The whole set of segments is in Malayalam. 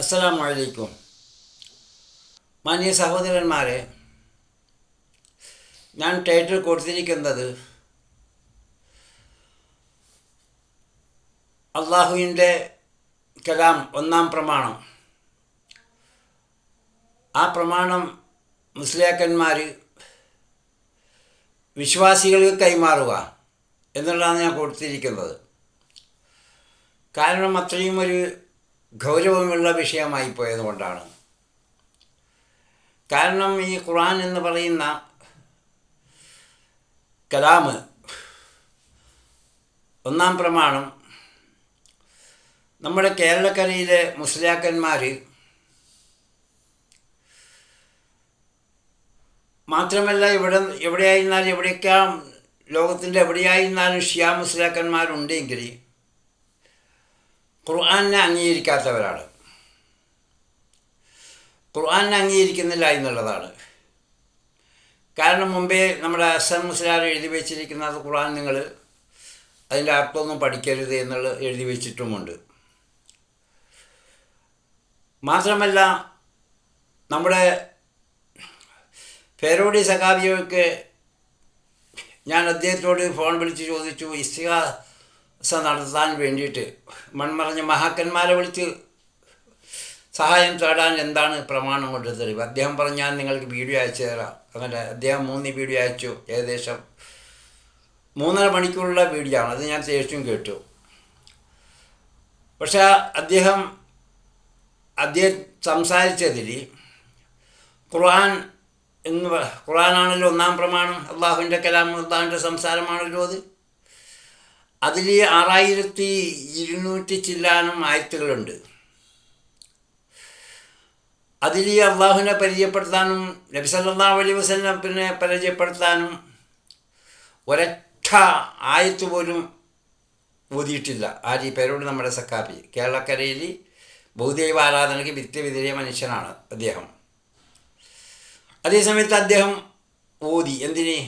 അസ്സലാമു അലൈക്കും. മാന്യ സഹോദരന്മാരെ, ഞാൻ ടൈറ്റിൽ കൊടുത്തിരിക്കുന്നത് അള്ളാഹുവിൻ്റെ കലാം ഒന്നാം പ്രമാണം. ആ പ്രമാണം മുസ്ലിയാക്കന്മാർ വിശ്വാസികൾക്ക് കൈമാറുക എന്നുള്ളതാണ് ഞാൻ കൊടുത്തിരിക്കുന്നത്. കാരണം അത്രയും ഒരു ഗൗരവമുള്ള വിഷയമായി പോയതുകൊണ്ടാണ്. കാരണം ഈ ഖുർആൻ എന്ന് പറയുന്ന കലാമ് ഒന്നാം പ്രമാണം നമ്മുടെ കേരളക്കരയിലെ മുസ്ലിയാക്കന്മാർ മാത്രമല്ല എവിടെയായിരുന്നാലും എവിടെയൊക്കെ ലോകത്തിൻ്റെ എവിടെയായിരുന്നാലും ഷിയാ മുസ്ലിയാക്കന്മാരുണ്ടെങ്കിൽ ഖുർആനെ അംഗീകരിക്കാത്തവരാണ്. ഖുർആനെ അംഗീകരിക്കുന്നില്ല എന്നുള്ളതാണ്. കാരണം മുമ്പേ നമ്മുടെ ഹസൻ മുസ്ലിയാർ എഴുതി വെച്ചിരിക്കുന്നത് ഖുർആൻ നിങ്ങൾ അതിൻ്റെ അർത്ഥമൊന്നും പഠിക്കരുത് എന്നുള്ള എഴുതി വെച്ചിട്ടുമുണ്ട്. മാത്രമല്ല നമ്മുടെ ഫെരോഡി സഖാബിയൊക്കെ ഞാൻ അദ്ദേഹത്തോട് ഫോൺ വിളിച്ച് ചോദിച്ചു, ഇസ്തിഗാസ നടത്താൻ വേണ്ടിയിട്ട് മൺമറഞ്ഞ മഹാക്കന്മാരെ വിളിച്ച് സഹായം തേടാൻ എന്താണ് പ്രമാണം കൊണ്ട് തെളിവ്? അദ്ദേഹം പറഞ്ഞു, ഞാൻ നിങ്ങൾക്ക് വീഡിയോ അയച്ചു തരാം. അങ്ങനെ അദ്ദേഹം 3 വീഡിയോ അയച്ചു. ഏകദേശം 3.5 മണിക്കൂറുള്ള വീഡിയോ ആണ്. അത് ഞാൻ തീർച്ചയായും കേട്ടു. പക്ഷേ അദ്ദേഹം സംസാരിച്ചതിൽ ഖുർആനാണല്ലോ ഒന്നാം പ്രമാണം, അള്ളാഹുവിൻ്റെ കലാം, അള്ളാഹുവിൻ്റെ സംസാരമാണല്ലോ അത്. അതിൽ 6200 ചില്ലാനും ആയത്തുകളുണ്ട്. അതിൽ അള്ളാഹുവിനെ പരിചയപ്പെടുത്താനും നബി സല്ലല്ലാഹു അലൈഹി വസല്ലമിനെ പരിചയപ്പെടുത്താനും ഒരൊറ്റ ആയത്ത് പോലും ഓതിയിട്ടില്ല. ആര്? പേരോട് നമ്മുടെ സഖാഫി. കേരളക്കരയിൽ ബഹുദൈവ ആരാധനയ്ക്ക് വിദ്യവിധേയ മനുഷ്യനാണ് അദ്ദേഹം. അതേസമയത്ത് അദ്ദേഹം ഓതി എന്തിന്?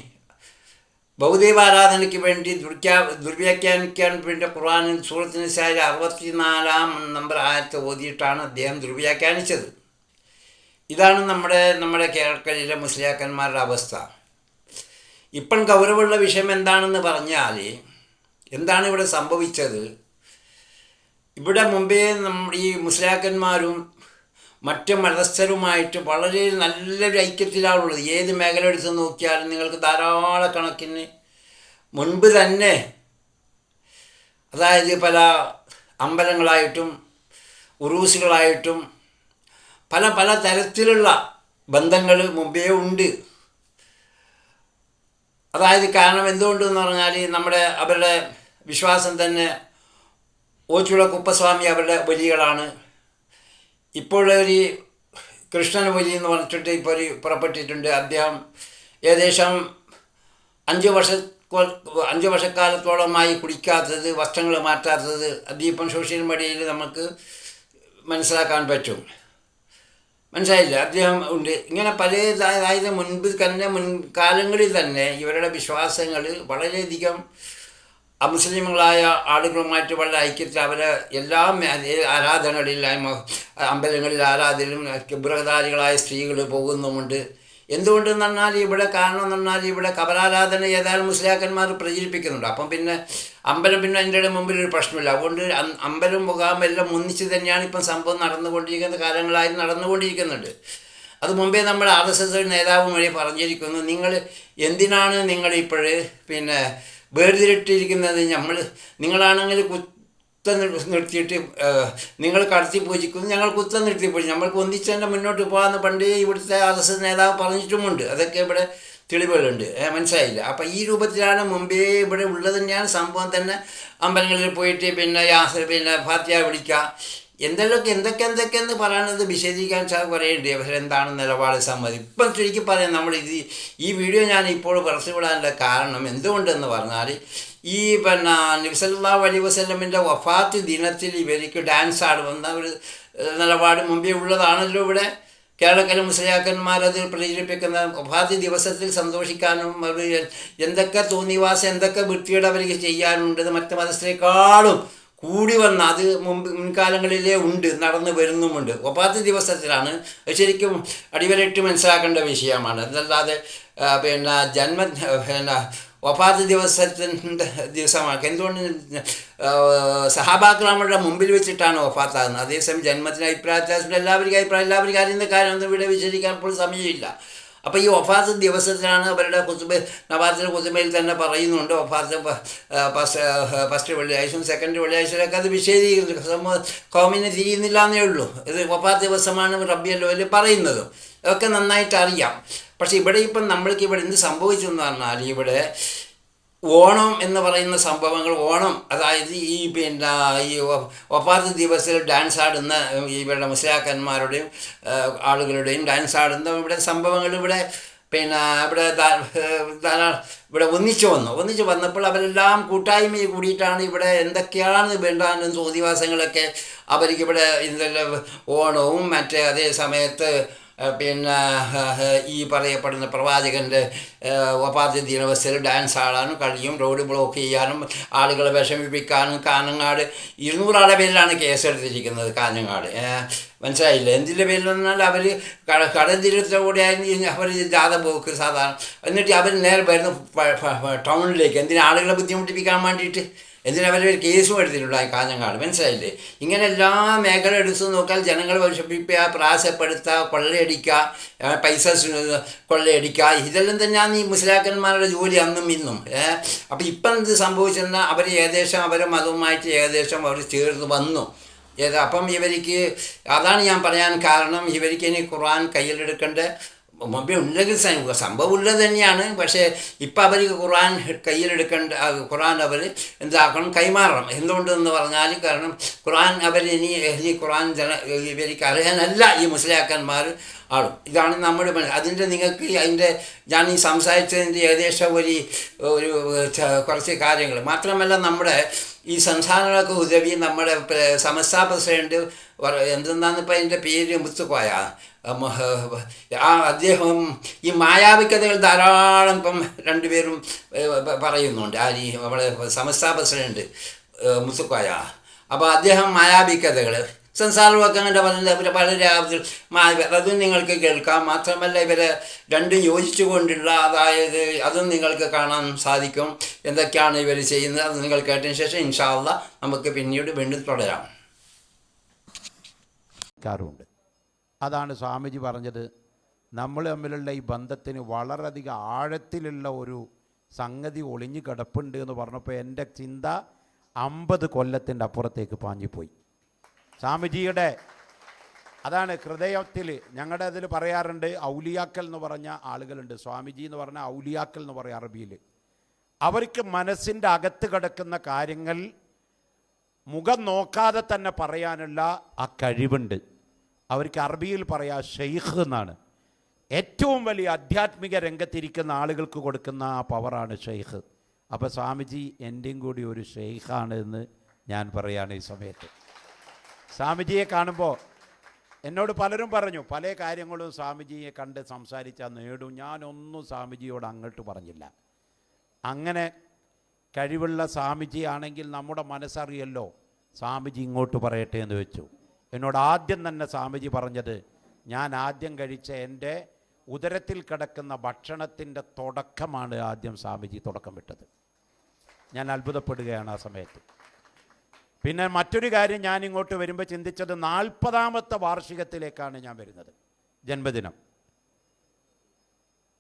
ബഹുദൈവ ആരാധനയ്ക്ക് വേണ്ടി ദുർവ്യാഖ്യാനിക്കാൻ വേണ്ടി ഖുർആനിൽ സൂറത്ത് നിസായിൽ 64 നമ്പർ ആയത്ത് ഓതിയിട്ടാണ് അദ്ദേഹം ദുർവ്യാഖ്യാനിച്ചത്. ഇതാണ് നമ്മുടെ കേരളക്കരയിലെ മുസ്ലിയാക്കന്മാരുടെ അവസ്ഥ. ഇപ്പം ഗൗരവമുള്ള വിഷയം എന്താണെന്ന് പറഞ്ഞാൽ, എന്താണ് ഇവിടെ സംഭവിച്ചത്? ഇവിടെ മുമ്പേ ഈ മുസ്ലിയാക്കന്മാരും മറ്റ് മതസ്ഥരുമായിട്ട് വളരെ നല്ലൊരു ഐക്യത്തിലാണുള്ളത്. ഏത് മേഖല എടുത്ത് നോക്കിയാലും നിങ്ങൾക്ക് ധാരാളക്കണക്കിന് മുൻപ് തന്നെ, അതായത് പല അമ്പലങ്ങളായിട്ടും ഉറൂസുകളായിട്ടും പല തരത്തിലുള്ള ബന്ധങ്ങൾ മുമ്പേ ഉണ്ട്. അതായത് കാരണം എന്തുകൊണ്ടെന്ന് പറഞ്ഞാൽ അവരുടെ വിശ്വാസം തന്നെ ഓച്ചുള കുപ്പസ്വാമി അവരുടെ ബലികളാണ്. ഇപ്പോഴൊരു കൃഷ്ണൻ ബലി എന്ന് പറഞ്ഞിട്ട് ഇപ്പോൾ പുറപ്പെട്ടിട്ടുണ്ട്. അദ്ദേഹം ഏകദേശം 5 വർഷക്കാലത്തോളമായി കുടിക്കാത്തത്, വസ്ത്രങ്ങൾ മാറ്റാത്തത്, അതിപ്പം സോഷ്യൽ മീഡിയയിൽ നമുക്ക് മനസ്സിലാക്കാൻ പറ്റും. മനസ്സിലായില്ല? അദ്ദേഹം ഉണ്ട്. ഇങ്ങനെ അതായത് മുൻകാലങ്ങളിൽ തന്നെ ഇവരുടെ വിശ്വാസങ്ങൾ വളരെയധികം അമുസ്ലിമുകളായ ആളുകളുമായിട്ട് വളരെ ഐക്യത്തിൽ അവരെ എല്ലാ ആരാധനകളിൽ, അമ്പലങ്ങളിൽ ആരാധനയിലും ബൃഹദാരികളായ സ്ത്രീകൾ പോകുന്നുമുണ്ട്. എന്തുകൊണ്ടെന്ന് പറഞ്ഞാൽ കാരണം എന്ന് പറഞ്ഞാൽ ഇവിടെ കബറാരാധന ഏതായാലും മുസ്ലിയാക്കന്മാർ പ്രചരിപ്പിക്കുന്നുണ്ട്. അപ്പം പിന്നെ അമ്പലം അതിൻ്റെ മുമ്പിൽ ഒരു പ്രശ്നമില്ല. അതുകൊണ്ട് അമ്പലം മുഖാം എല്ലാം ഒന്നിച്ച് തന്നെയാണ് ഇപ്പം സംഭവം നടന്നുകൊണ്ടിരിക്കുന്ന കാലങ്ങളായി നടന്നുകൊണ്ടിരിക്കുന്നുണ്ട്. അത് മുമ്പേ നമ്മൾ RSS നേതാവ് വഴി പറഞ്ഞിരിക്കുന്നു, നിങ്ങൾ എന്തിനാണ് നിങ്ങളിപ്പോൾ വേർതിരിട്ടിരിക്കുന്നത്? നിങ്ങളാണെങ്കിൽ കുത്തം നിർത്തിയിട്ട് നിങ്ങൾ കടത്തി പൂജിക്കുന്നു, ഞങ്ങൾ കുത്തം നിർത്തി പൂജിക്കും, നമ്മൾക്ക് ഒന്നിച്ചതിൻ്റെ മുന്നോട്ട് പോകാമെന്ന് പണ്ടേ ഇവിടുത്തെ RSS നേതാവ് പറഞ്ഞിട്ടുമുണ്ട്. അതൊക്കെ ഇവിടെ തെളിവുകളുണ്ട്. മനസ്സിലായില്ല? അപ്പം ഈ രൂപത്തിലാണ് മുമ്പേ ഇവിടെ ഉള്ളത് തന്നെയാണ് സംഭവം തന്നെ. അമ്പലങ്ങളിൽ പോയിട്ട് ഫാത്തിഹ വിളിക്കുക, എന്തൊക്കെയെന്ന് പറയണത് വിശദീകരിക്കാൻ പറയേണ്ടി. പക്ഷേ എന്താണ് നിലപാട് സമ്മതി? ഇപ്പം ശരിക്കും പറയാം, ഈ വീഡിയോ ഞാൻ ഇപ്പോൾ പുറത്തുവിടാനുള്ള കാരണം എന്തുകൊണ്ടെന്ന് പറഞ്ഞാൽ, ഈ നബി സല്ലല്ലാഹു അലൈഹി വസല്ലമിൻ്റെ വഫാത്ത് ദിനത്തിൽ ഇവർക്ക് ഡാൻസ് ആടുന്ന ഒരു നിലപാട് മുമ്പേ ഉള്ളതാണല്ലോ. ഇവിടെ കേരളക്കര മുസ്ലിയാക്കന്മാരത് പ്രചരിപ്പിക്കുന്ന വഫാത്ത് ദിവസത്തിൽ സന്തോഷിക്കാനും അവർ എന്തൊക്കെ തോന്നിവാസം, എന്തൊക്കെ വൃത്തിയുടെ അവർക്ക് ചെയ്യാനുണ്ട്, മറ്റ് മതസ്ഥരെക്കാളും കൂടി വന്ന അത് മുൻകാലങ്ങളിലേ ഉണ്ട്, നടന്നു വരുന്നുമുണ്ട്. വഫാത്ത് ദിവസത്തിലാണ് ശരിക്കും അടിവരയിട്ട് മനസ്സിലാക്കേണ്ട വിഷയമാണ്. അതല്ലാതെ പിന്നെ വഫാത്ത് ദിവസത്തിൻ്റെ ദിവസമാണ്. എന്തുകൊണ്ട് സഹാബാക്രാമരുടെ മുമ്പിൽ വെച്ചിട്ടാണ് വഫാത്താകുന്നത്. അതേസമയം ജന്മത്തിന് അഭിപ്രായത്തിൽ എല്ലാവർക്കും അറിയുന്ന കാര്യമൊന്നും ഇവിടെ വിശദീകരിക്കാൻ ഇപ്പോൾ സമയമില്ല. അപ്പോൾ ഈ വഫാത്ത് ദിവസത്തിലാണ് അവരുടെ നവാസിലെ കുത്തുബയിൽ തന്നെ പറയുന്നുണ്ട്, വഫാത്ത് ഫസ്റ്റ് വെള്ളിയാഴ്ചയും സെക്കൻഡ് വെള്ളിയാഴ്ചയിലൊക്കെ അത് വിശദീകരിക്കുന്നു. കൗമിനെ തിരിയുന്നില്ല എന്നേ ഉള്ളൂ. ഇത് വഫാത്ത് ദിവസമാണ് റബീഉൽ അവ്വൽ പറയുന്നതും അതൊക്കെ നന്നായിട്ട് അറിയാം. പക്ഷേ ഇവിടെ ഇപ്പം നമ്മൾക്ക് ഇവിടെ എന്ത് സംഭവിച്ചു എന്ന് പറഞ്ഞാൽ, ഇവിടെ ഓണം എന്ന് പറയുന്ന സംഭവങ്ങൾ, ഓണം അതായത് ഈ വഫാത്ത് ദിവസത്തിൽ ഡാൻസ് ആടുന്ന ഇവരുടെ മുസ്ലിയാക്കന്മാരുടെയും ആളുകളുടെയും ഡാൻസ് ആടുന്ന ഇവിടെ സംഭവങ്ങൾ ഇവിടെ ഇവിടെ ഒന്നിച്ചു വന്നപ്പോൾ അവരെല്ലാം കൂട്ടായ്മയിൽ കൂടിയിട്ടാണ് ഇവിടെ എന്തൊക്കെയാണ് വേണ്ടാനും തോന്നിവാസങ്ങളൊക്കെ അവർക്കിവിടെ ഇതെല്ലാം ഓണവും മറ്റേ അതേ സമയത്ത് ഈ പറയപ്പെടുന്ന പ്രവാചകൻ്റെ വഫാത്ത് ദിവസത്തിൽ ഡാൻസ് ആടാനും കളിയും റോഡ് ബ്ലോക്ക് ചെയ്യാനും ആളുകളെ വിഷമിപ്പിക്കാനും കാഞ്ഞങ്ങാട് 200 ആളുടെ പേരിലാണ് കേസെടുത്തിരിക്കുന്നത്. കാഞ്ഞങ്ങാട് മനസ്സിലായില്ല. എന്തിൻ്റെ പേരിൽ പറഞ്ഞാൽ അവർ കടൽത്തീരത്തോടെയായിരുന്നു അവർ ജാഥ പോക്ക് സാധാരണ. എന്നിട്ട് അവർ നേരെ വരുന്നു ടൗണിലേക്ക്. എന്തിനാ ആളുകളെ ബുദ്ധിമുട്ടിപ്പിക്കാൻ വേണ്ടിയിട്ട് എന്തിനവരൊരു കേസും എടുത്തിട്ടുണ്ടായി കാഞ്ഞങ്ങാട്. മനസ്സിലായില്ലേ? ഇങ്ങനെ എല്ലാ മേഖല എടുത്തു നോക്കിയാൽ ജനങ്ങളെ വിഷമിപ്പിക്കുക, പ്രാസപ്പെടുത്തുക, കൊള്ളയടിക്കുക, പൈസ കൊള്ളയടിക്കുക, ഇതെല്ലാം തന്നെയാണ് ഈ മുസ്ലിയാക്കന്മാരുടെ ജോലി അന്നും ഇന്നും. അപ്പോൾ ഇപ്പം എന്ത് സംഭവിച്ചെന്നാൽ അവർ ഏകദേശം അവരെ മതവുമായിട്ട് ഏകദേശം അവർ ചേർന്ന് വന്നു. അപ്പം ഇവർക്ക് അതാണ് ഞാൻ പറയാൻ കാരണം, ഇവർക്ക് ഇനി ഖുർആൻ കയ്യിലെടുക്കേണ്ട ഉണ്ടെങ്കിൽ സംഭവം ഉള്ളത് തന്നെയാണ്. പക്ഷേ ഇപ്പം അവർ ഖുർആൻ കയ്യിലെടുക്കേണ്ട ഖുർആൻ അവർ എന്താക്കണം, കൈമാറണം. എന്തുകൊണ്ടെന്ന് പറഞ്ഞാൽ കാരണം ഖുർആൻ ഇനി ഖുർആൻ ഇവർക്ക് അർഹനല്ല ഈ മുസ്ലിയാക്കന്മാർ ആളും. ഇതാണ് നമ്മുടെ അതിൻ്റെ നിങ്ങൾക്ക് അതിൻ്റെ ഞാൻ ഈ സംസാരിച്ചതിൻ്റെ ഏകദേശം ഒരു കുറച്ച് കാര്യങ്ങൾ മാത്രമല്ല, നമ്മുടെ ഈ സംസ്ഥാനങ്ങൾക്ക് ഉദവി നമ്മുടെ സമസ്ത പ്രസിഡൻറ്റ് എന്തെന്നാന്നിപ്പോൾ അതിൻ്റെ പേര് മുത്തുക്കോയ അദ്ദേഹം ഈ മായാവിക്കഥകൾ ധാരാളം ഇപ്പം രണ്ടുപേരും പറയുന്നുണ്ട്. നമ്മുടെ സമസ്ത പ്രസിഡൻറ്റ് മുത്തുക്കോയ. അപ്പോൾ അദ്ദേഹം മായാവിക്കഥകൾ സംസാരമൊക്കെ അങ്ങനെ പറഞ്ഞ വളരെ അതും നിങ്ങൾക്ക് കേൾക്കാം. മാത്രമല്ല ഇവരെ രണ്ടും യോജിച്ചുകൊണ്ടുള്ള അതായത് അതും നിങ്ങൾക്ക് കാണാൻ സാധിക്കും. എന്തൊക്കെയാണ് ഇവർ ചെയ്യുന്നത് അത് നിങ്ങൾ കേട്ടതിന് ശേഷം ഇൻഷാ അല്ലാഹ് നമുക്ക് പിന്നീട് വീണ്ടും തുടരാം. അതാണ് സ്വാമിജി പറഞ്ഞത്. നമ്മൾ തമ്മിലുള്ള ഈ ബന്ധത്തിന് വളരെയധികം ആഴത്തിലുള്ള ഒരു സംഗതി ഒളിഞ്ഞു കിടപ്പുണ്ട് എന്ന് പറഞ്ഞപ്പോൾ എൻ്റെ ചിന്ത 50 കൊല്ലത്തിൻ്റെ അപ്പുറത്തേക്ക് പാഞ്ഞുപോയി. സ്വാമിജിയുടെ അതാണ് ഹൃദയത്തിൽ ഞങ്ങളുടെ അതിൽ പറയാറുണ്ട്, ഔലിയാക്കൽ എന്ന് പറഞ്ഞ ആളുകളുണ്ട്. സ്വാമിജി എന്ന് പറഞ്ഞാൽ ഔലിയാക്കൽ എന്ന് പറയും അറബിയിൽ. അവർക്ക് മനസ്സിൻ്റെ അകത്ത് കിടക്കുന്ന കാര്യങ്ങൾ മുഖം നോക്കാതെ തന്നെ പറയാനുള്ള ആ കഴിവുണ്ട്. അവർക്ക് അറബിയിൽ പറയാ ഷെയ്ഖ് എന്നാണ്. ഏറ്റവും വലിയ ആധ്യാത്മിക രംഗത്തിരിക്കുന്ന ആളുകൾക്ക് കൊടുക്കുന്ന ആ പവറാണ് ഷെയ്ഖ്. അപ്പോൾ സ്വാമിജി എൻ്റെയും കൂടി ഒരു ഷെയ്ഖാണ് എന്ന് ഞാൻ പറയുകയാണ് ഈ സമയത്ത്. സ്വാമിജിയെ കാണുമ്പോൾ എന്നോട് പലരും പറഞ്ഞു പല കാര്യങ്ങളും സ്വാമിജിയെ കണ്ട് സംസാരിച്ചാൽ നേടും. ഞാനൊന്നും സ്വാമിജിയോട് അങ്ങോട്ട് പറഞ്ഞില്ല. അങ്ങനെ കഴിവുള്ള സ്വാമിജി ആണെങ്കിൽ നമ്മുടെ മനസ്സറിയല്ലോ, സ്വാമിജി ഇങ്ങോട്ട് പറയട്ടെ എന്ന് വെച്ചു. എന്നോട് ആദ്യം തന്നെ സ്വാമിജി പറഞ്ഞത്, ഞാൻ ആദ്യം കഴിച്ച എൻ്റെ ഉദരത്തിൽ കിടക്കുന്ന ഭക്ഷണത്തിൻ്റെ തുടക്കമാണ് ആദ്യം സ്വാമിജി തുടക്കം വിട്ടത്. ഞാൻ അത്ഭുതപ്പെടുകയാണ് ആ സമയത്ത്. പിന്നെ മറ്റൊരു കാര്യം, ഞാൻ ഇങ്ങോട്ട് വരുമ്പോൾ ചിന്തിച്ചത് 40ാമത്തെ വാർഷികത്തിലേക്കാണ് ഞാൻ വരുന്നത്, ജന്മദിനം.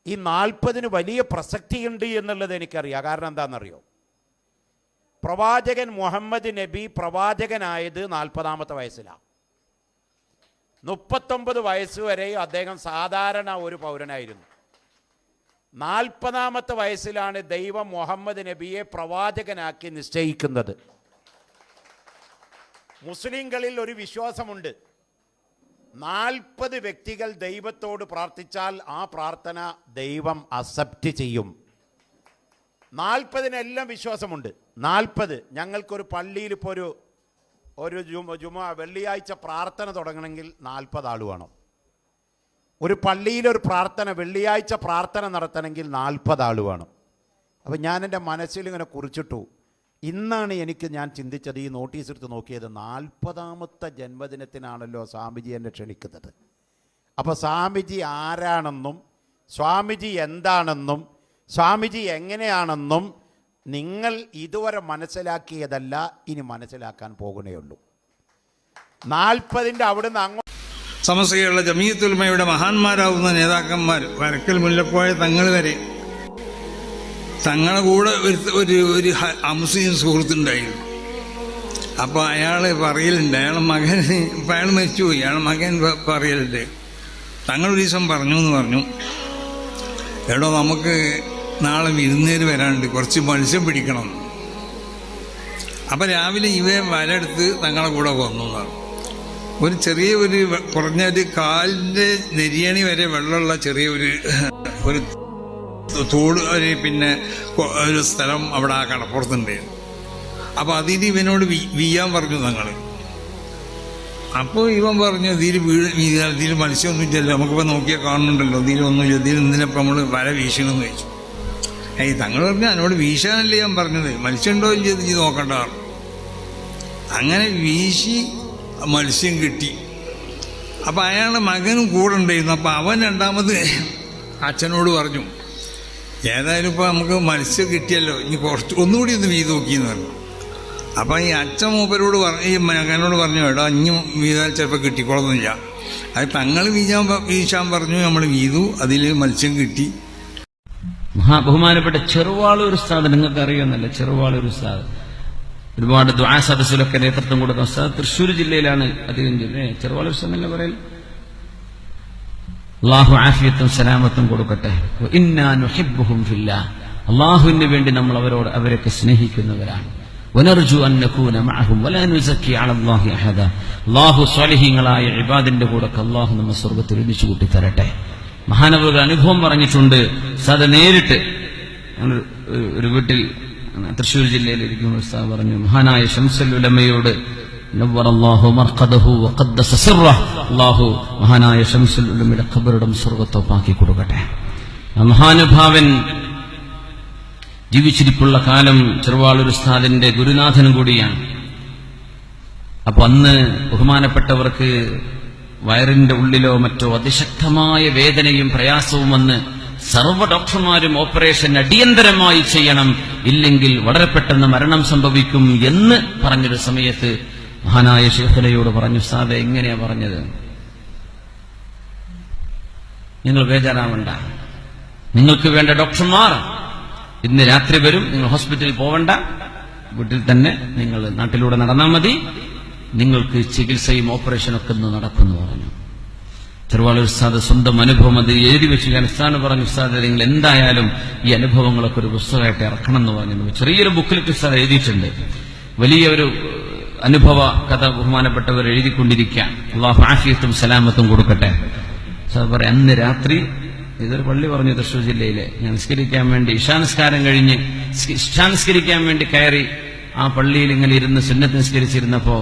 ഈ 40ന് വലിയ പ്രസക്തിയുണ്ട് എന്നുള്ളത് എനിക്കറിയാം. കാരണം എന്താണെന്നറിയോ? പ്രവാചകൻ മുഹമ്മദ് നബി പ്രവാചകനായത് 40ാമത്തെ വയസ്സിലാണ്. 39 വയസ്സ് വരെ അദ്ദേഹം സാധാരണ ഒരു പൗരനായിരുന്നു. 40ാമത്തെ വയസ്സിലാണ് ദൈവം മുഹമ്മദ് നബിയെ പ്രവാചകനാക്കി നിശ്ചയിക്കുന്നത്. മുസ്ലിങ്ങളിൽ ഒരു വിശ്വാസമുണ്ട്, 40 വ്യക്തികൾ ദൈവത്തോട് പ്രാർത്ഥിച്ചാൽ ആ പ്രാർത്ഥന ദൈവം അക്സെപ്റ്റ് ചെയ്യും. 40-നെല്ലാം വിശ്വാസമുണ്ട്. 40 ഞങ്ങൾക്കൊരു പള്ളിയിൽ ഇപ്പോൾ ഒരു വെള്ളിയാഴ്ച പ്രാർത്ഥന തുടങ്ങണമെങ്കിൽ 40 ആൾ വേണം. ഒരു പള്ളിയിലൊരു പ്രാർത്ഥന വെള്ളിയാഴ്ച പ്രാർത്ഥന നടത്തണമെങ്കിൽ 40 ആൾ വേണം. അപ്പം ഞാൻ എൻ്റെ മനസ്സിൽ ഇങ്ങനെ കുറിച്ചിട്ടു, ഇന്നാണ് ഞാൻ ചിന്തിച്ചത്, ഈ നോട്ടീസ് എടുത്ത് നോക്കിയത്, 40ാമത്തെ ജന്മദിനത്തിനാണല്ലോ സ്വാമിജി എന്നെ ക്ഷണിക്കുന്നത്. അപ്പോൾ സ്വാമിജി ആരാണെന്നും സ്വാമിജി എന്താണെന്നും സ്വാമിജി എങ്ങനെയാണെന്നും നിങ്ങൾ ഇതുവരെ മനസ്സിലാക്കിയതല്ല, ഇനി മനസ്സിലാക്കാൻ പോകുന്നേ ഉള്ളൂ. 40ൻ്റെ അവിടുന്ന് അങ്ങോട്ട് സമസ്ത കേരള ജമീയത്തുൽ ഉലമയുടെ മഹാന്മാരാവുന്ന നേതാക്കന്മാർ, വരക്കൽ മുല്ലക്കോയ തങ്ങൾ വരെ, തങ്ങളെ കൂടെ ഒരു അമുസ്ലിം സുഹൃത്തുണ്ടായിരുന്നു. അപ്പോൾ അയാൾ പറയലുണ്ട്, അയാളെ മകൻ, ഇപ്പം അയാൾ മരിച്ചുപോയി, അയാളെ മകൻ പറയലുണ്ട്, തങ്ങളൊരു ദിവസം പറഞ്ഞു എന്ന് പറഞ്ഞു, എടോ നമുക്ക് നാളെ വിരുന്നേര് വരാണ്ട്, കുറച്ച് മത്സ്യം പിടിക്കണം. അപ്പം രാവിലെ വലെടുത്ത് തങ്ങളെ കൂടെ വന്നു എന്നാണ്. ഒരു കുറഞ്ഞൊരു കാലിൻ്റെ നെരിയണി വരെ വെള്ളമുള്ള ഒരു തോട്, പിന്നെ ഒരു സ്ഥലം അവിടെ ആ കടപ്പുറത്തുണ്ട്. അപ്പോൾ അതിന് ഇവനോട് വീയാൻ പറഞ്ഞു തങ്ങൾ. അപ്പോൾ ഇവൻ പറഞ്ഞു, ഇതിൽ മത്സ്യമൊന്നും ഇല്ലല്ലോ, നമുക്കിപ്പോൾ നോക്കിയാൽ കാണുന്നുണ്ടല്ലോ, ഇതിലൊന്നുമില്ല, ഇതിൽ എന്തിനപ്പം നമ്മൾ വല വീശണമെന്ന് ചോദിച്ചു. തങ്ങൾ പറഞ്ഞു, എന്നോട് വീശാനല്ലേ ഞാൻ പറഞ്ഞത്, മത്സ്യം ഉണ്ടോ ഇല്ല ഇത് നോക്കണ്ട. അങ്ങനെ വീശി മത്സ്യം കിട്ടി. അപ്പം അയാളുടെ മകനും കൂടെ ഉണ്ടായിരുന്നു. അപ്പം അവൻ രണ്ടാമത് അച്ഛനോട് പറഞ്ഞു, ഏതായാലും ഇപ്പോൾ നമുക്ക് മത്സ്യം കിട്ടിയല്ലോ, ഇനി ഒന്നുകൂടി ഒന്ന് വീത് നോക്കിയെന്ന് പറഞ്ഞു. അപ്പം ഈ അച്ഛൻ മൂപ്പരോട് ഈ മകനോട് പറഞ്ഞു, എടാ ഇനി വീതാൽ ചിലപ്പോൾ കിട്ടിക്കോളന്നില്ല. അത് തങ്ങൾ വീശാൻ പറഞ്ഞു, നമ്മൾ വീതു, അതിൽ മത്സ്യം കിട്ടി. ബഹുമാനപ്പെട്ട ചെറുവാളൂർ ഉസ്താദ് നിങ്ങൾക്ക് അറിയുമെന്നല്ല, ചെറുവാളൂർ ഉസ്താദ് ഒരുപാട് ദുആ സദസ്സിലൊക്കെ നേതൃത്വം കൊടുക്കുന്ന ഉസ്താദ്, തൃശ്ശൂർ ജില്ലയിലാണ് അധികം. ചെറുവാളൂർ ഉസ്താദ് എന്നല്ല പറയൽ. അല്ലാഹു ആഫിയത്തും സലാമത്തും കൊടുക്കട്ടെ. ഇന്നാ നുഹിബ്ബുഹും ഫില്ലാഹ്, അല്ലാഹുവിന് വേണ്ടി നമ്മൾ അവരൊക്കെ സ്നേഹിക്കുന്നവരാണ്. വനർജു അൻ നകൂന മഅഹും വലാ നുസക്കി അലല്ലാഹി അഹദ, അല്ലാഹു സ്വാലിഹീങ്ങളായ ഇബാദിന്റെ കൂടെ അല്ലാഹു നമ്മെ സ്വർഗ്ഗത്തിൽ ഒരുമിച്ച് കൂട്ടി തരട്ടെ. മഹാനവറുകൾ അനുഭവം പറഞ്ഞിട്ടുണ്ട്. സാദ നേരിട്ട് ഒരു വീട്ടിൽ തൃശ്ശൂർ ജില്ലയിൽ ഇരിക്കുന്ന ഉസ്താദ് പറഞ്ഞു, മഹാനായ ശംസുൽ ഉലമയോട് നവ്വറല്ലാഹു മർഖദഹു വഖദ്ദസ സിർറഹു, അല്ലാഹു മഹാനായ ശംസുൽ ഉലമയുടെ ഖബറിടം സ്വർഗ്ഗത്തോപ്പാക്കി കൊടുക്കട്ടെ. മഹാനുഭാവൻ ജീവിച്ചിരിപ്പുള്ള കാലം ചെറുവാളൂർ ഉസ്താദിന്റെ ഗുരുനാഥനും കൂടിയാണ്. അപ്പൊ അന്ന് ബഹുമാനപ്പെട്ടവർക്ക് വയറിന്റെ ഉള്ളിലോ മറ്റോ അതിശക്തമായ വേദനയും പ്രയാസവും വന്ന് സർവ്വ ഡോക്ടർമാരും ഓപ്പറേഷൻ അടിയന്തരമായി ചെയ്യണം, ഇല്ലെങ്കിൽ വളരെ പെട്ടെന്ന് മരണം സംഭവിക്കും എന്ന് പറഞ്ഞൊരു സമയത്ത് മഹാനായ ശൈഖുനയോട് പറഞ്ഞു, ഉസ്താദേ എങ്ങനെയാ പറഞ്ഞത്? നിങ്ങൾ ബേജാറാവണ്ട, നിങ്ങൾക്ക് വേണ്ട ഡോക്ടർമാർ ഇന്ന് രാത്രി വരും, നിങ്ങൾ ഹോസ്പിറ്റലിൽ പോവണ്ട, വീട്ടിൽ തന്നെ നിങ്ങൾ നാട്ടിലൂടെ നടന്നാൽ മതി, നിങ്ങൾക്ക് ചികിത്സയും ഓപ്പറേഷനൊക്കെ ഇന്ന് നടക്കുന്നു പറഞ്ഞു. ചെറുവാളൂർ ഉസ്താദ് സ്വന്തം അനുഭവം അത് എഴുതി വെച്ച് ഞാൻ ഉസ്താദിന് പറഞ്ഞു, ഉസ്താദ് നിങ്ങൾ എന്തായാലും ഈ അനുഭവങ്ങളൊക്കെ ഒരു പുസ്തകമായിട്ട് ഇറക്കണം എന്ന് പറഞ്ഞു. ചെറിയൊരു ബുക്കിലേക്ക് ഉസ്താദ് എഴുതിയിട്ടുണ്ട്. വലിയൊരു അനുഭവ കഥ ബഹുമാനപ്പെട്ടവർ എഴുതിക്കൊണ്ടിരിക്കുക. അല്ലാഹു ആഫിയത്തും സലാമത്തും കൊടുക്കട്ടെ. ഉസ്താദ് പറയാം, അന്ന് രാത്രി ഇതൊരു പള്ളി പറഞ്ഞു തൃശ്ശൂർ ജില്ലയിലെ, ഞാൻ നിസ്കരിക്കാൻ വേണ്ടി ഇഷാനിസ്കരിക്കാൻ വേണ്ടി കയറി ആ പള്ളിയിൽ ഇങ്ങനെ ഇരുന്ന് സുന്നത്ത് നിസ്കരിച്ചിരുന്നപ്പോ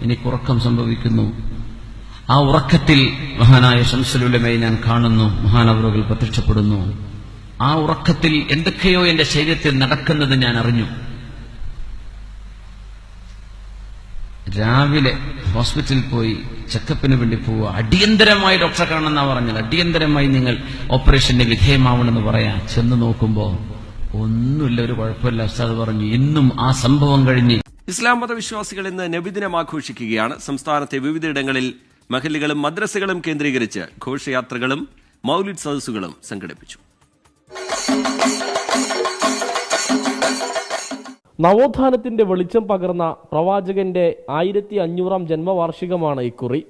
എനിക്ക് ഉറക്കം സംഭവിക്കുന്നു. ആ ഉറക്കത്തിൽ മഹാനായ ശംസുൽ ഉലമയെ ഞാൻ കാണുന്നു, മഹാനവറുകൾ പ്രത്യക്ഷപ്പെടുന്നു. ആ ഉറക്കത്തിൽ എന്തൊക്കെയോ എന്റെ ശരീരത്തിൽ നടക്കുന്നത് ഞാൻ അറിഞ്ഞു. രാവിലെ ഹോസ്പിറ്റലിൽ പോയി ചെക്കപ്പിന് വേണ്ടി പോവുക, അടിയന്തരമായി ഡോക്ടറെ കാണണമെന്നാ പറഞ്ഞത്, അടിയന്തരമായി നിങ്ങൾ ഓപ്പറേഷന് വിധേയമാവണമെന്ന് പറയാ. ചെന്ന് നോക്കുമ്പോ ഒന്നുമില്ല, ഒരു കുഴപ്പമില്ല. ഉസ്താദ് പറഞ്ഞു, ഇന്നും ആ സംഭവം കഴിഞ്ഞ്. ഇസ്ലാം മതവിശ്വാസികൾ ഇന്ന് നബിദിനം ആഘോഷിക്കുകയാണ്. സംസ്ഥാനത്തെ വിവിധയിടങ്ങളിൽ മഹല്ലുകളും മദ്രസകളും കേന്ദ്രീകരിച്ച് ഘോഷയാത്രകളും മൗലിദ് സദസ്സുകളും സംഘടിപ്പിച്ചു. നവോത്ഥാനത്തിന്റെ വെളിച്ചം പകർന്ന പ്രവാചകന്റെ 1500-ാം ജന്മവാർഷികമാണ് ഇക്കുറി.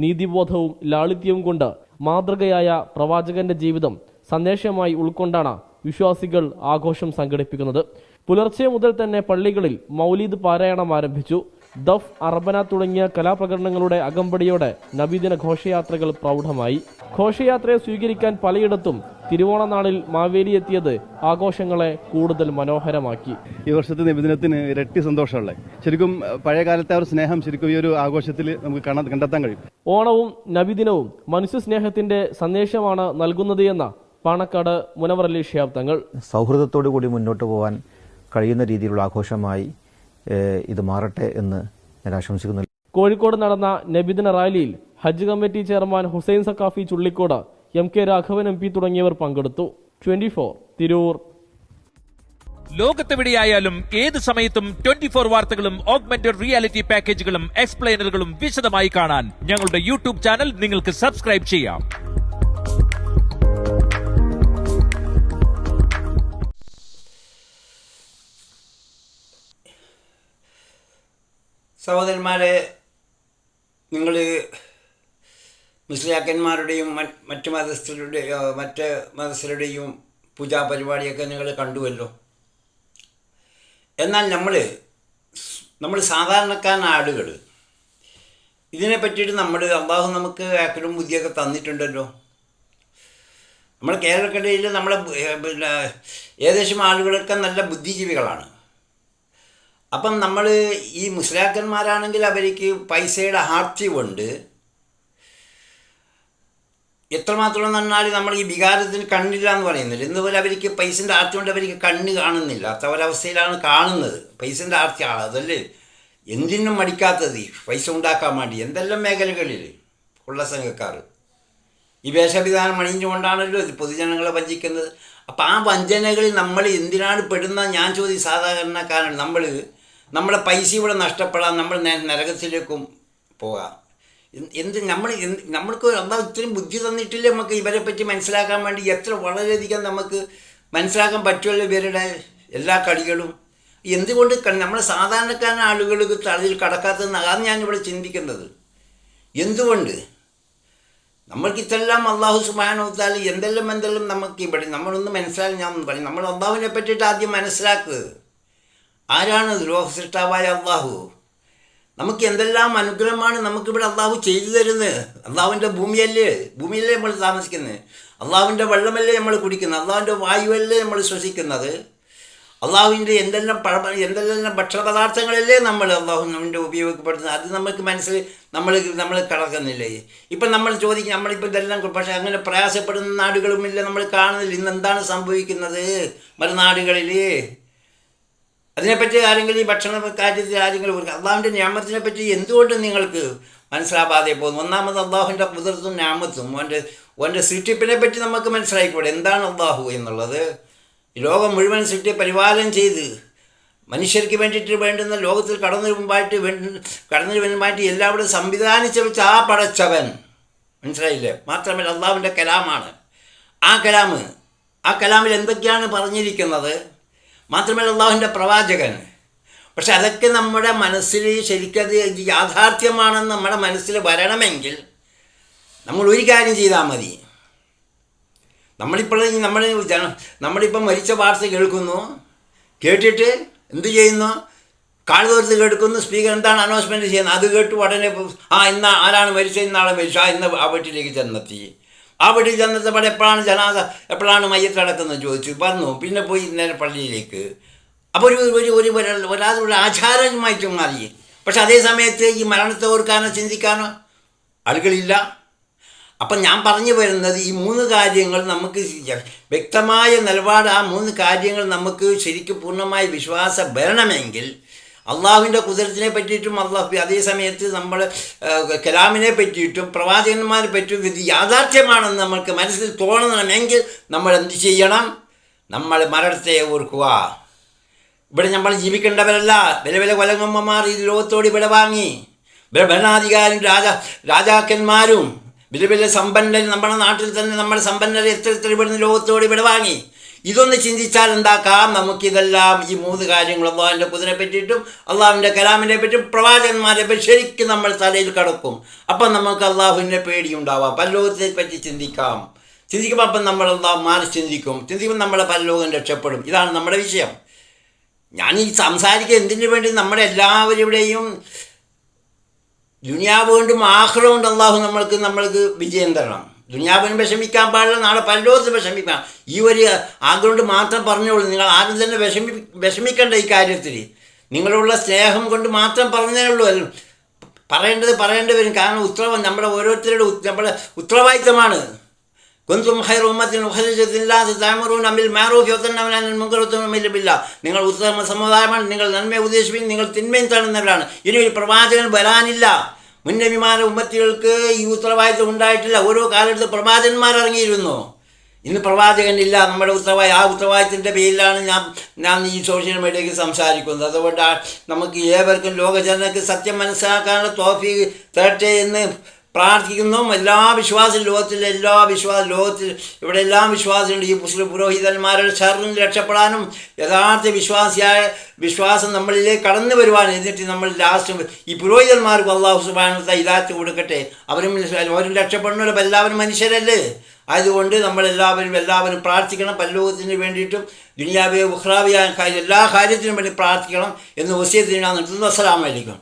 നീതിബോധവും ലാളിത്യവും കൊണ്ട് മാതൃകയായ പ്രവാചകന്റെ ജീവിതം സന്ദേശമായി ഉൾക്കൊണ്ടാണ് വിശ്വാസികൾ ആഘോഷം സംഘടിപ്പിക്കുന്നത്. പുലർച്ചെ മുതൽ തന്നെ പള്ളികളിൽ മൗലീദ് പാരായണം ആരംഭിച്ചു. ദഫ്, അർബന തുടങ്ങിയ കലാപ്രകടനങ്ങളുടെ അകമ്പടിയോടെ നബിദിന ഘോഷയാത്രകൾ പ്രൗഢമായി. ഘോഷയാത്രയെ സ്വീകരിക്കാൻ പലയിടത്തും തിരുവോണനാളിൽ മാവേലി എത്തിയത് ആഘോഷങ്ങളെ കൂടുതൽ മനോഹരമാക്കി. ഈ വർഷത്തെ നബിദിനത്തിന് ഇരട്ടി സന്തോഷമുള്ളത്. ശരിക്കും പഴയ കാലത്തെ ഒരു സ്നേഹം ശരിക്കും ഈ ഒരു ആഘോഷത്തിൽ നമുക്ക് കണ്ടെത്താൻ കഴിയും. ഓണവും നബിദിനവും മനുഷ്യ സ്നേഹത്തിന്റെ സന്ദേശമാണ് നൽകുന്നത് എന്ന പാണക്കാട് മുനവർ അലി ശിഹാബ് തങ്ങൾ. സൗഹൃദത്തോടു കൂടി മുന്നോട്ട് പോകാൻ കഴിയുന്ന രീതിയിലുള്ള ആഘോഷമായി ഇത് മാറട്ടെ എന്ന് ഞാൻ ആശംസിക്കുന്നു. കോഴിക്കോട് നടന്ന നബിദിന റാലിയിൽ ഹജ്ജ് committee chairman Hussain Saqafi Chullikode, MK Raghavan MP തുടങ്ങിയവർ പങ്കെടുത്തു. 24 തിരൂർ. ലോകത്തെവിടെയായാലും ഏത് സമയത്തും 24 വാർത്തകളും ഓഗ്മെന്റഡ് റിയാലിറ്റി പാക്കേജുകളും എക്സ്പ്ലെയിനറുകളും വിശദമായി കാണാൻ ഞങ്ങളുടെ യൂട്യൂബ് ചാനൽ നിങ്ങൾക്ക് സബ്സ്ക്രൈബ് ചെയ്യാം. സഹോദരന്മാരെ, നിങ്ങൾ മുസ്ലിയാക്കന്മാരുടെയും മറ്റ് മതസ്ഥരുടെയും പൂജാ പരിപാടിയൊക്കെ നിങ്ങൾ കണ്ടുവല്ലോ. എന്നാൽ നമ്മൾ സാധാരണക്കാരൻ ആളുകൾ ഇതിനെ പറ്റിയിട്ട് അള്ളാഹു നമുക്ക് ആക്കലും ബുദ്ധിയൊക്കെ തന്നിട്ടുണ്ടല്ലോ. നമ്മുടെ കേരളക്കരയിൽ നമ്മളെ ഏകദേശം ആളുകളൊക്കെ നല്ല ബുദ്ധിജീവികളാണ്. അപ്പം നമ്മൾ ഈ മുസ്ലിയാക്കന്മാരാണെങ്കിൽ അവർക്ക് പൈസയുടെ ആർത്തി കൊണ്ട് എത്രമാത്രം നന്നാൽ നമ്മൾ ഈ വികാരത്തിന് കണ്ണില്ല എന്ന് പറയുന്നില്ല. ഇന്നുപോലെ അവർക്ക് പൈസൻ്റെ ആർത്തി കൊണ്ട് അവർക്ക് കണ്ണ് കാണുന്നില്ല. അത്ര ഒരവസ്ഥയിലാണ് കാണുന്നത്. പൈസൻ്റെ ആർത്തി അതല്ലേ എന്തിനും മടിക്കാത്തത്, പൈസ ഉണ്ടാക്കാൻ വേണ്ടി എന്തെല്ലാം മേഖലകളിൽ ഉള്ള സംഘക്കാർ ഈ വേഷവിധാനം അണിഞ്ഞുകൊണ്ടാണല്ലോ ഇത് പൊതുജനങ്ങളെ വഞ്ചിക്കുന്നത്. അപ്പം ആ വഞ്ചനകളിൽ നമ്മൾ എന്തിനാണ് പെടുന്ന ഞാൻ ചോദിക്കും. സാധാരണക്കാരൻ നമ്മളെ പൈസ ഇവിടെ നഷ്ടപ്പെടാൻ നമ്മൾ നരകത്തിലേക്കും പോകാം. നമ്മൾക്ക് എന്താ ഇത്രയും ബുദ്ധി തന്നിട്ടില്ലേ നമുക്ക് ഇവരെ പറ്റി മനസ്സിലാക്കാൻ വേണ്ടി. എത്ര വളരെയധികം നമുക്ക് മനസ്സിലാക്കാൻ പറ്റുമല്ലോ ഇവരുടെ എല്ലാ കളികളും. എന്തുകൊണ്ട് നമ്മൾ സാധാരണക്കാരൻ ആളുകൾക്ക് തലയിൽ കടക്കാത്തതെന്ന് അതാണ് ഞാനിവിടെ ചിന്തിക്കുന്നത്. എന്തുകൊണ്ട് നമ്മൾക്ക് ഇതെല്ലാം അള്ളാഹു സുബ്ഹാനഹു വ തആല എന്തെല്ലാം നമുക്ക് ഇവിടെ നമ്മളൊന്ന് മനസ്സിലാക്കി ഞാൻ പറയും. നമ്മൾ അള്ളാഹുവിനെ പറ്റിയിട്ട് ആദ്യം മനസ്സിലാക്കുക. ആരാണ് ലോകസൃഷ്ടാവായ അള്ളാഹു? നമുക്ക് എന്തെല്ലാം അനുഗ്രഹമാണ് നമുക്കിവിടെ അള്ളാഹു ചെയ്തു തരുന്നത്. അള്ളാഹുവിൻ്റെ ഭൂമിയല്ലേ നമ്മൾ താമസിക്കുന്നത്. അള്ളാഹുവിൻ്റെ വെള്ളമല്ലേ നമ്മൾ കുടിക്കുന്നത്. അള്ളാഹുവിൻ്റെ വായുവല്ലേ നമ്മൾ ശ്വസിക്കുന്നത്. അള്ളാഹുവിൻ്റെ എന്തെല്ലാം ഭക്ഷണ പദാർത്ഥങ്ങളല്ലേ നമ്മൾ അള്ളാഹുവിൻ്റെ ഉപയോഗപ്പെടുത്തുന്നത്. അത് നമുക്ക് നമ്മൾ കടക്കുന്നില്ലേ. ഇപ്പം നമ്മൾ ചോദിക്കും നമ്മളിപ്പോൾ ഇതെല്ലാം, പക്ഷേ അങ്ങനെ പ്രയാസപ്പെടുന്ന നാടുകളുമില്ല, നമ്മൾ കാണുന്നില്ല. ഇന്ന് എന്താണ് സംഭവിക്കുന്നത് മറുനാടുകളിൽ? അതിനെപ്പറ്റി ആരെങ്കിലും ഈ ഭക്ഷണ കാര്യത്തിൽ ആരെങ്കിലും അള്ളാഹുവിൻ്റെ ഞാമത്തിനെ പറ്റി എന്തുകൊണ്ട് നിങ്ങൾക്ക് മനസ്സിലാവാതെ പോകുന്നു? ഒന്നാമത് അള്ളാഹുവിൻ്റെ കുതിർത്തും ഞാമത്തും ഓൻ്റെ സൃഷ്ടിപ്പിനെ പറ്റി നമുക്ക് മനസ്സിലായിക്കൂടെ എന്താണ് അള്ളാഹു എന്നുള്ളത്. ഈ ലോകം മുഴുവൻ സൃഷ്ടി പരിപാലനം ചെയ്ത് മനുഷ്യർക്ക് വേണ്ടിയിട്ട് വേണ്ടുന്ന ലോകത്തിൽ കടന്നതിന് മുമ്പായിട്ട് എല്ലാവരും സംവിധാനിച്ച് വെച്ച് ആ പടച്ചവൻ, മനസ്സിലായില്ലേ? മാത്രമല്ല അള്ളാഹുവിൻ്റെ കലാമാണ് ആ കലാമിൽ എന്തൊക്കെയാണ് പറഞ്ഞിരിക്കുന്നത്. മാത്രമല്ല അള്ളാഹുവിൻ്റെ പ്രവാചകൻ. പക്ഷെ അതൊക്കെ നമ്മുടെ മനസ്സിൽ ശരിക്കത് യാഥാർത്ഥ്യമാണെന്ന് നമ്മുടെ മനസ്സിൽ വരണമെങ്കിൽ നമ്മൾ ഒരു കാര്യം ചെയ്താൽ മതി. നമ്മളിപ്പം മരിച്ച വാർത്ത കേട്ടിട്ട് എന്ത് ചെയ്യുന്നു? കാഴ്ച കേൾക്കുന്നു. സ്പീക്കർ എന്താണ് അനൗൺസ്മെൻറ്റ് ചെയ്യുന്നത് അത് കേട്ട് ഉടനെ ഇന്ന് ആരാണ് മരിച്ചത്, ഇന്നാളെ മരിച്ചു, ഇന്ന് ആ വീട്ടിലേക്ക് ചെന്നെത്തി. ആ വീട്ടിൽ ചെന്നപ്പോൾ എപ്പോഴാണ് മയ്യത്ത് അടക്കുന്നത് ചോദിച്ചു, പറഞ്ഞു. പിന്നെ പോയി നേരെ പള്ളിയിലേക്ക്. അപ്പോൾ ഒരു ആചാരമായിട്ട് മാറി. പക്ഷെ അതേ സമയത്ത് ഈ മരണത്തെ ഓർക്കാനോ ചിന്തിക്കാനോ ആളുകളില്ല. അപ്പം ഞാൻ പറഞ്ഞു വരുന്നത് ഈ 3 കാര്യങ്ങൾ നമുക്ക് വ്യക്തമായ നിലപാട്, ആ 3 കാര്യങ്ങൾ നമുക്ക് ശരിക്കും പൂർണ്ണമായി വിശ്വാസം വരണമെങ്കിൽ അള്ളാഹുവിൻ്റെ കുതിരത്തിനെ പറ്റിയിട്ടും അതേ സമയത്ത് നമ്മൾ കലാമിനെ പറ്റിയിട്ടും പ്രവാചകന്മാരെ പറ്റിയും ഇത് യാഥാർത്ഥ്യമാണെന്ന് നമുക്ക് മനസ്സിൽ തോന്നണമെങ്കിൽ നമ്മൾ എന്ത് ചെയ്യണം? നമ്മൾ മരണത്തെ ഓർക്കുക. ഇവിടെ നമ്മൾ ജീവിക്കേണ്ടവരല്ല. വില കൊലങ്ങമ്മമാർ ഈ ലോകത്തോട് ഇവിടെ വാങ്ങി. ഭരണാധികാരും രാജാക്കന്മാരും വലിയ സമ്പന്നർ നമ്മുടെ നാട്ടിൽ തന്നെ നമ്മുടെ സമ്പന്നരെ എത്ര ഇവിടുന്ന് ലോകത്തോട് ഇവിടെ വാങ്ങി. ഇതൊന്ന് ചിന്തിച്ചാൽ എന്താക്കാം? നമുക്കിതെല്ലാം ഈ 3 കാര്യങ്ങൾ അള്ളാഹുവിൻ്റെ കുതിരനെ പറ്റിയിട്ടും അള്ളാഹുവിൻ്റെ കലാമിനെ പറ്റിയും പ്രവാചകന്മാരെ പറ്റി ശരിക്കും നമ്മൾ തലയിൽ കിടക്കും. അപ്പം നമുക്ക് അള്ളാഹുവിൻ്റെ പേടിയുണ്ടാവാം. പരലോകത്തെ പറ്റി ചിന്തിക്കുമ്പോൾ അപ്പം നമ്മൾ മാറി ചിന്തിക്കുമ്പോൾ നമ്മളെ പരലോകം രക്ഷപ്പെടും. ഇതാണ് നമ്മുടെ വിഷയം. ഞാൻ ഈ സംസാരിക്കുക എന്തിനു വേണ്ടി? നമ്മുടെ എല്ലാവരുടെയും ദുനിയാവ് കൊണ്ടും ആഖിറ കൊണ്ട് അള്ളാഹു നമ്മൾക്ക് വിജയം തരണം. ദുനിയാവിന് വിഷമിക്കാൻ പാടില്ല, നാളെ പരലോകത്ത് വിഷമിക്കാം. ഈ ഒരു ആഗ്രഹം കൊണ്ട് മാത്രം പറഞ്ഞോളൂ. നിങ്ങൾ ആരും തന്നെ വിഷമിക്കേണ്ട ഈ കാര്യത്തിൽ. നിങ്ങളുള്ള സ്നേഹം കൊണ്ട് മാത്രം പറഞ്ഞേ ഉള്ളൂ. പറയേണ്ടി വരും. കാരണം നമ്മുടെ ഓരോരുത്തരുടെ നമ്മുടെ ഉത്തരവാദിത്തമാണ്. കുന്തും ഖൈറ ഉമ്മത്തിൻ ഉഖ്രിജത് ലിന്നാസി തഅമുറൂന ബിൽ മഅറൂഫി വതൻഹൗന അനിൽ മുൻകരി വതുഅ്മിനൂന ബില്ലാഹ്. നിങ്ങൾ ഉത്തമ സമുദായമാണ്, നിങ്ങൾ നന്മയെ ഉപദേശിപ്പിക്കും, നിങ്ങൾ തിന്മയും തടയുന്നവരാണ്. ഇനി ഒരു പ്രവാചകൻ വരാനില്ല. മുന്നബിമാരുടെ ഉമ്മത്തികൾക്ക് ഈ ഉത്തരവാദിത്വം ഉണ്ടായിട്ടില്ല. ഓരോ കാലത്ത് പ്രവാചകന്മാർ ഇറങ്ങിയിരുന്നു. ഇന്ന് പ്രവാചകനില്ല. നമ്മുടെ ആ ഉത്തരവാദിത്തത്തിൻ്റെ പേരിലാണ് ഞാൻ ഈ സോഷ്യൽ മീഡിയയ്ക്ക് സംസാരിക്കുന്നത്. അതുകൊണ്ട് നമുക്ക് ഏവർക്കും ലോകജനങ്ങൾക്ക് സത്യം മനസ്സിലാക്കാനുള്ള തൗഫീഖ് തരട്ടെ എന്ന് പ്രാർത്ഥിക്കുന്നു. എല്ലാ വിശ്വാസം ലോകത്തിൽ ഇവിടെ എല്ലാം വിശ്വാസമുണ്ട്. ഈ മുസ്ലിം പുരോഹിതന്മാരുടെ ഷർറിൽ രക്ഷപ്പെടാനും യഥാർത്ഥ വിശ്വാസം നമ്മളിലേക്ക് കടന്നു വരുവാനും, എന്നിട്ട് നമ്മൾ ലാസ്റ്റ് ഈ പുരോഹിതന്മാർക്ക് അല്ലാഹു സുബ്ഹാനഹു വ തആല ഹിദായത്ത് കൊടുക്കട്ടെ. അവരും രക്ഷപ്പെടണമല്ലോ, എല്ലാവരും മനുഷ്യരല്ലേ. ആയതുകൊണ്ട് എല്ലാവരും പ്രാർത്ഥിക്കണം. പരലോകത്തിന് വേണ്ടിയിട്ടും ദുനിയാവിയ ഉഖ്റാവിയ എല്ലാ കാര്യത്തിനും വേണ്ടി പ്രാർത്ഥിക്കണം എന്ന് വസിയത്ത് ഞാൻ നിർത്തുന്നു. അസ്സലാമു അലൈക്കും.